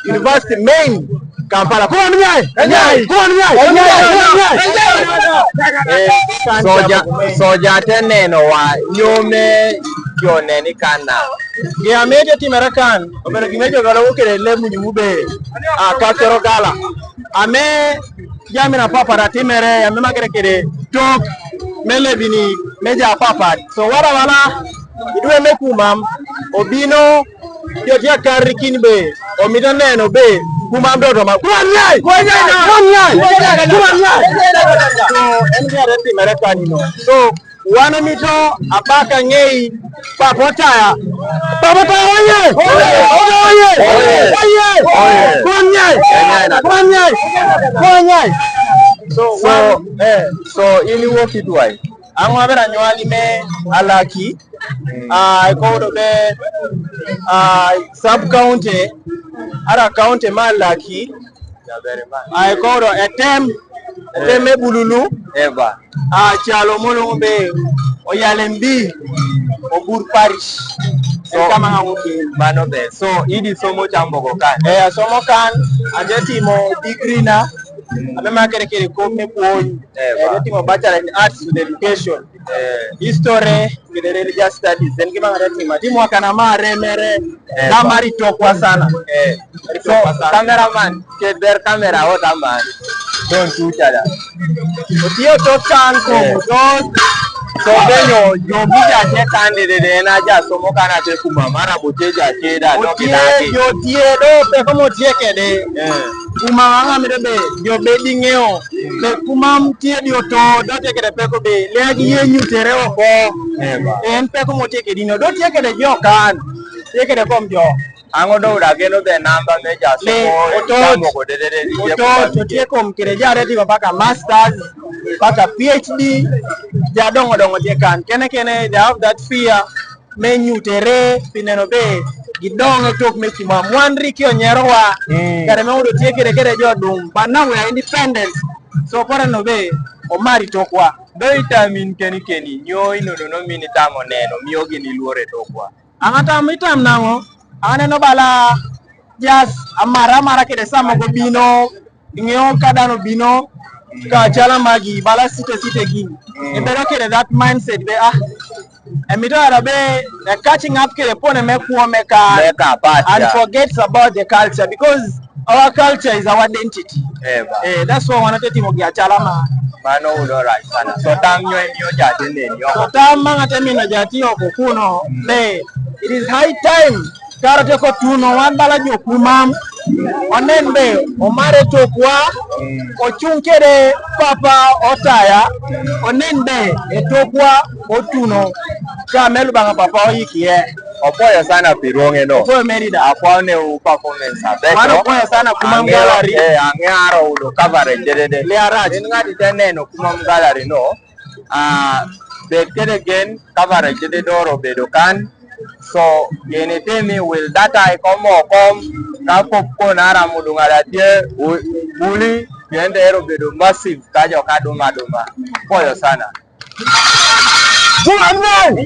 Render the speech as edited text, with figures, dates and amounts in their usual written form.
University main Kampala. Soja teneno wa nyome jone ni kana. Gia media timerakan, obere gimejo galo ukere lemu nyube. Kakero gala. Ame jamina papa ratimere ame magere kere tok mele bini meja papa. So wala idwe mekumam obino yotia karikin be omito neno be kumam do ma kuanyai so engineer timerakan no so wana mito apaka ngei papotaya so ili woki duai angwa bera nywali me alaki I go to the sub county ara county malaki I go to etem teme bululu eva chalo molo be oyalembi obur parish so kama ngawoki mano be so idi somo chambogo kan somo kan ajeti mo degree na amema kere ko me pon ajeti mo bachelor in arts with education history with religious studies then kima ngati matimu akana mare mere na mari tokwa sana so cameraman ke der camera ota man don't do that otio to kan ko so benyo yo bija te kande de na ja so mo kana te kuma mara boteja te da no kidake yo tie do pe komo tie kede kuma anga mirebe yo bedingeo pe kuma mtie dio to do te kede pe ko be leagi yenyu tere oko en pe komo tie kede no do tie kede jo kan tie kede kom jo ango do da geno de namba meja so mo ko de to tie kom kede jare ti baka masters baka PhD ja dongo tie kan kene they have that fear menu tere pineno be gidongo tok me kuma mwandri kio nyerwa kare me udo tie kede jo dum bana we independent so pora no be o mari tokwa do itamin keni nyo ino no mini tamo neno miyogi ni luore tokwa angata mitam nango aneno bala jas amara kede samo go bino ngeo kadano bino ka chala magi bala site gini ebero kede that mindset be emito arabe catching up kede pone mekuo meka and forgets about the culture because our culture is our identity that's why wanateti mogi achala ma mano ulora sana so tamyo emio jati neni so tamanga temino jati okukuno be it is high time karote ko tuno wan bala jokumam onen be omare tokwa ochunkere papa otaya onen be etokwa otuno ka melu banga papa oyikie opoyo sana pironge no opoyo merida apone u performance abetro opoyo sana kumam gallery angaro ulo coverage dede le araj ngati teneno kumam gallery no they get again coverage dede doro bedo kan so yenetemi will data come ka popcorn ara mudungala tie uli yende ero bedo massive kajo kaduma poyo sana Tuambe.